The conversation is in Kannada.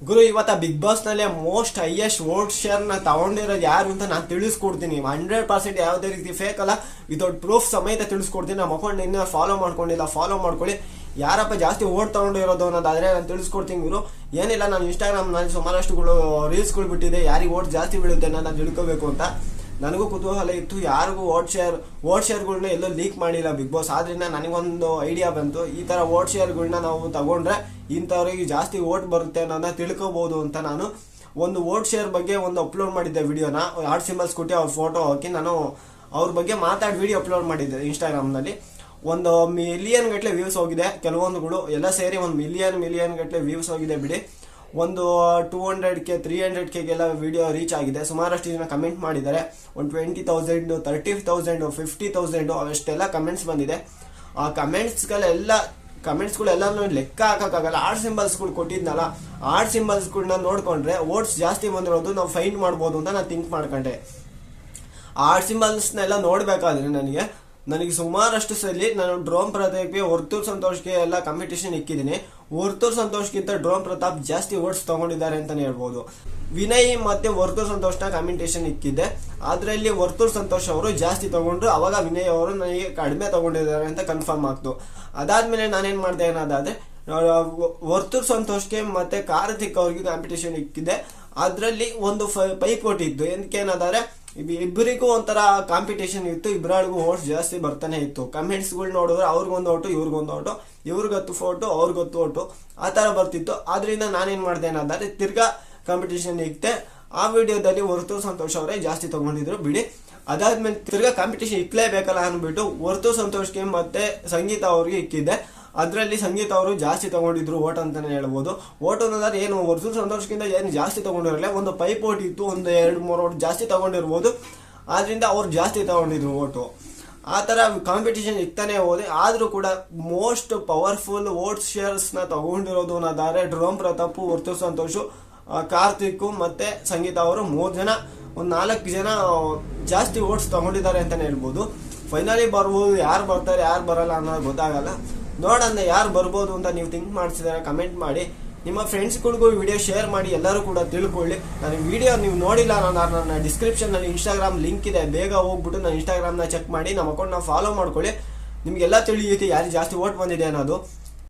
ಗುರು ಇವತ್ತ ಬಿಗ್ ಬಾಸ್ ನಲ್ಲಿ ಮೋಸ್ಟ್ ಹೈಯೆಸ್ಟ್ ವೋಟ್ ಶೇರ್ ನ ತಗೊಂಡಿರೋದು ಯಾರು ಅಂತ ನಾನು ತಿಳಿಸ್ಕೊಡ್ತೀನಿ. 100% ಯಾವುದೇ ರೀತಿ ಫೇಕ್ ಅಲ್ಲ, ವಿತೌಟ್ ಪ್ರೂಫ್ ಸಮೇತ ತಿಳಿಸ್ಕೊಡ್ತೀನಿ. ನಮ್ಮ ಅಕೌಂಟ್ ಇನ್ನೂ ಫಾಲೋ ಮಾಡ್ಕೊಂಡಿಲ್ಲ, ಫಾಲೋ ಮಾಡ್ಕೊಳ್ಳಿ. ಯಾರಪ್ಪ ಜಾಸ್ತಿ ವೋಟ್ ತಗೊಂಡಿರೋದು ಅನ್ನೋದಾದ್ರೆ ನಾನು ತಿಳಿಸ್ಕೊಡ್ತೀನಿ ಗುರು. ಏನಿಲ್ಲ, ನಾನು ಇನ್ಸ್ಟಾಗ್ರಾಮ್ ನಲ್ಲಿ ಸುಮಾರಷ್ಟುಗಳು ರೀಲ್ಸ್ಗಳು ಬಿಟ್ಟಿದೆ, ಯಾರಿಗೆ ವೋಟ್ ಜಾಸ್ತಿ ಬೀಳುತ್ತೆ ಅನ್ನೋದನ್ನ ತಿಳ್ಕೋಬೇಕು ಅಂತ ನನಗೂ ಕುತೂಹಲ ಇತ್ತು. ಯಾರಿಗೂ ವೋಟ್ ಶೇರ್ಗಳನ್ನ ಎಲ್ಲೋ ಲೀಕ್ ಮಾಡಿಲ್ಲ ಬಿಗ್ ಬಾಸ್. ಆದ್ರಿಂದ ನನಗೊಂದು ಐಡಿಯಾ ಬಂತು, ಈ ತರ ವೋಟ್ ಶೇರ್ಗಳನ್ನ ನಾವು ತಗೊಂಡ್ರೆ ಇಂಥವ್ರಿಗೆ ಜಾಸ್ತಿ ವೋಟ್ ಬರುತ್ತೆ ಅನ್ನೋದನ್ನ ತಿಳ್ಕೋಬಹುದು ಅಂತ ನಾನು ಒಂದು ವೋಟ್ ಶೇರ್ ಬಗ್ಗೆ ಒಂದು ಅಪ್ಲೋಡ್ ಮಾಡಿದ್ದೆ ವಿಡಿಯೋನ. ಹಾರ್ಟ್ ಸಿಂಬಲ್ಸ್ ಕೊಟ್ಟು ಅವ್ರ ಫೋಟೋ ಹಾಕಿ ನಾನು ಅವ್ರ ಬಗ್ಗೆ ಮಾತಾಡಿ ವಿಡಿಯೋ ಅಪ್ಲೋಡ್ ಮಾಡಿದ್ದೆ ಇನ್ಸ್ಟಾಗ್ರಾಮ್ನಲ್ಲಿ. ಒಂದು ಮಿಲಿಯನ್ ಗಟ್ಟಲೆ ವ್ಯೂಸ್ ಹೋಗಿದೆ, ಕೆಲವೊಂದುಗಳು ಎಲ್ಲ ಸೇರಿ ಒಂದು ಮಿಲಿಯನ್ ಗಟ್ಟಲೆ ವ್ಯೂಸ್ ಹೋಗಿದೆ ಬಿಡಿ. ಒಂದು 200K 300Kಗೆಲ್ಲ ವಿಡಿಯೋ ರೀಚ್ ಆಗಿದೆ. ಸುಮಾರಷ್ಟು ಜನ ಕಮೆಂಟ್ ಮಾಡಿದ್ದಾರೆ. ಒಂದು 20,000 30,000 50,000 ಅಷ್ಟೆಲ್ಲ ಕಮೆಂಟ್ಸ್ ಬಂದಿದೆ. ಆ ಕಮೆಂಟ್ಸ್ಗಳೆಲ್ಲ ಲೆಕ್ಕ ಹಾಕಕ್ಕಾಗಲ್ಲ. ಆರ್ಟ್ ಸಿಂಬಲ್ಸ್ಗಳು ಕೊಟ್ಟಿದ್ನಲ್ಲ, ಆರ್ಟ್ ಸಿಂಬಲ್ಸ್ಗಳನ್ನ ನೋಡ್ಕೊಂಡ್ರೆ ವೋಟ್ಸ್ ಜಾಸ್ತಿ ಬಂದಿರೋದು ನಾವು ಫೈಂಡ್ ಮಾಡ್ಬೋದು ಅಂತ ನಾನು ಥಿಂಕ್ ಮಾಡ್ಕೊಂಡೆ. ಆರ್ಟ್ ಸಿಂಬಲ್ಸ್ನೆಲ್ಲ ನೋಡ್ಬೇಕಾದ್ರೆ ನನಗೆ ಸುಮಾರಷ್ಟು ಸಲ ನಾನು ಡ್ರೋನ್ ಪ್ರತಾಪ್ಗೆ, ವರ್ತೂರ್ ಸಂತೋಷ್ಗೆ ಎಲ್ಲ ಕಾಂಪಿಟೇಷನ್ ಇಕ್ಕಿದ್ದೀನಿ. ವರ್ತೂರ್ ಸಂತೋಷ್ಗಿಂತ ಡ್ರೋನ್ ಪ್ರತಾಪ್ ಜಾಸ್ತಿ ವೋಟ್ಸ್ ತಗೊಂಡಿದ್ದಾರೆ ಅಂತಾನೆ ಹೇಳ್ಬೋದು. ವಿನಯ್ ಮತ್ತೆ ವರ್ತೂರ್ ಸಂತೋಷ್ನ ಕಾಂಪಿಟೇಷನ್ ಇಕ್ಕಿದ್ದೆ, ಅದರಲ್ಲಿ ವರ್ತೂರ್ ಸಂತೋಷ್ ಅವರು ಜಾಸ್ತಿ ತಗೊಂಡ್ರು. ಅವಾಗ ವಿನಯ್ ಅವರು ನನಗೆ ಕಡಿಮೆ ತಗೊಂಡಿದ್ದಾರೆ ಅಂತ ಕನ್ಫರ್ಮ್ ಆಗ್ತು. ಅದಾದ್ಮೇಲೆ ನಾನೇನ್ ಮಾಡಿದೆ ಅನ್ನೋದಾದ್ರೆ ವರ್ತೂರ್ ಸಂತೋಷ್ಗೆ ಮತ್ತೆ ಕಾರ್ತಿಕ್ ಅವ್ರಿಗೆ ಕಾಂಪಿಟೇಷನ್ ಇಕ್ಕಿದೆ. ಅದರಲ್ಲಿ ಒಂದು ಪೈಪೋಟಿ ಇತ್ತು. ಏನದಾದ್ರೆ ಇಬ್ಬರಿಗೂ ಒಂಥರ ಕಾಂಪಿಟೇಷನ್ ಇತ್ತು, ಇಬ್ಬರಿಗೂ ವೋಟ್ಸ್ ಜಾಸ್ತಿ ಬರ್ತಾನೆ ಇತ್ತು. ಕಮೆಂಟ್ಸ್ಗಳು ನೋಡಿದ್ರೆ ಅವ್ರಿಗೊಂದು ಓಟು, ಇವ್ರಿಗೊಂದು ಓಟು, ಇವ್ರಿಗತ್ತು ಫೋಟೋ, ಅವ್ರಿಗೊತ್ತು ಓಟು, ಆ ತರ ಬರ್ತಿತ್ತು. ಆದ್ರಿಂದ ನಾನೇನ್ ಮಾಡಿದೆ ಅನ್ನೋದಾದ್ರೆ ತಿರ್ಗಾ ಕಾಂಪಿಟೇಷನ್ ಇಕ್ತೆ. ಆ ವಿಡಿಯೋದಲ್ಲಿ ವರ್ತೂರ್ ಸಂತೋಷ್ ಅವರೇ ಜಾಸ್ತಿ ತಗೊಂಡಿದ್ರು ಬಿಡಿ. ಅದಾದ್ಮೇಲೆ ತಿರ್ಗಾ ಕಾಂಪಿಟೇಷನ್ ಇಕ್ಲೇಬೇಕಲ್ಲ ಅಂದ್ಬಿಟ್ಟು ವರ್ತೂರ್ ಸಂತೋಷ್ಗೆ ಮತ್ತೆ ಸಂಗೀತ ಅವ್ರಿಗೆ ಇಕ್ಕಿದ್ದೆ. ಅದರಲ್ಲಿ ಸಂಗೀತ ಅವರು ಜಾಸ್ತಿ ತಗೊಂಡಿದ್ರು ಓಟ್ ಅಂತಾನೆ ಹೇಳ್ಬೋದು. ಓಟ್ ಅನ್ನೋದಾದ್ರೆ ಏನು ವರ್ತೂರ್ ಸಂತೋಷ್ಗಿಂತ ಏನು ಜಾಸ್ತಿ ತಗೊಂಡಿರಲಿಲ್ಲ, ಒಂದು ಪೈಪೋಟಿ ಇತ್ತು, ಒಂದು 2-3 ಓಟ್ ಜಾಸ್ತಿ ತಗೊಂಡಿರ್ಬೋದು. ಆದ್ರಿಂದ ಅವ್ರು ಜಾಸ್ತಿ ತಗೊಂಡಿದ್ರು ಓಟು. ಆ ತರ ಕಾಂಪಿಟೇಷನ್ ಇಕ್ತಾನೆ ಹೋದೆ. ಆದ್ರೂ ಕೂಡ ಮೋಸ್ಟ್ ಪವರ್ಫುಲ್ ವೋಟ್ ಶೇರ್ಸ್ ನ ತಗೊಂಡಿರೋದು ಅನ್ನೋದಾದ್ರೆ ಡ್ರೋನ್ ಪ್ರತಾಪ್, ವರ್ತೂರ್ ಸಂತೋಷ್, ಕಾರ್ತಿಕ್ ಮತ್ತೆ ಸಂಗೀತ ಅವರು 3 ಜನ, ಒಂದು 4 ಜನ ಜಾಸ್ತಿ ವೋಟ್ಸ್ ತಗೊಂಡಿದ್ದಾರೆ ಅಂತಾನೆ ಹೇಳ್ಬೋದು. ಫೈನಲಿ ಬರ್ಬೋದು, ಯಾರು ಬರ್ತಾರೆ ಯಾರು ಬರಲ್ಲ ಅನ್ನೋದು ಗೊತ್ತಾಗಲ್ಲ. ನೋಡೋಣ ಯಾರು ಬರ್ಬೋದು ಅಂತ ನೀವು ಥಿಂಕ್ ಮಾಡಿಸಿದಾರೆ ಕಮೆಂಟ್ ಮಾಡಿ. ನಿಮ್ಮ ಫ್ರೆಂಡ್ಸ್ಗಳಿಗೂ ವಿಡಿಯೋ ಶೇರ್ ಮಾಡಿ, ಎಲ್ಲರೂ ಕೂಡ ತಿಳ್ಕೊಳ್ಳಿ. ನಾನು ವಿಡಿಯೋ ನೀವು ನೋಡಿಲ್ಲ ನನ್ನ ಡಿಸ್ಕ್ರಿಪ್ಷನ್ನಲ್ಲಿ ಇನ್ಸ್ಟಾಗ್ರಾಮ್ ಲಿಂಕ್ ಇದೆ, ಬೇಗ ಹೋಗ್ಬಿಟ್ಟು ನನ್ನ ಇನ್ಸ್ಟಾಗ್ರಾಮ್ನ ಚೆಕ್ ಮಾಡಿ ನಮ್ಮ ಅಕೌಂಟ್ನ ಫಾಲೋ ಮಾಡ್ಕೊಳ್ಳಿ. ನಿಮಗೆಲ್ಲ ತಿಳಿಯುತ್ತೆ ಯಾರಿಗೆ ಜಾಸ್ತಿ ವೋಟ್ ಬಂದಿದೆ ಅನ್ನೋದು.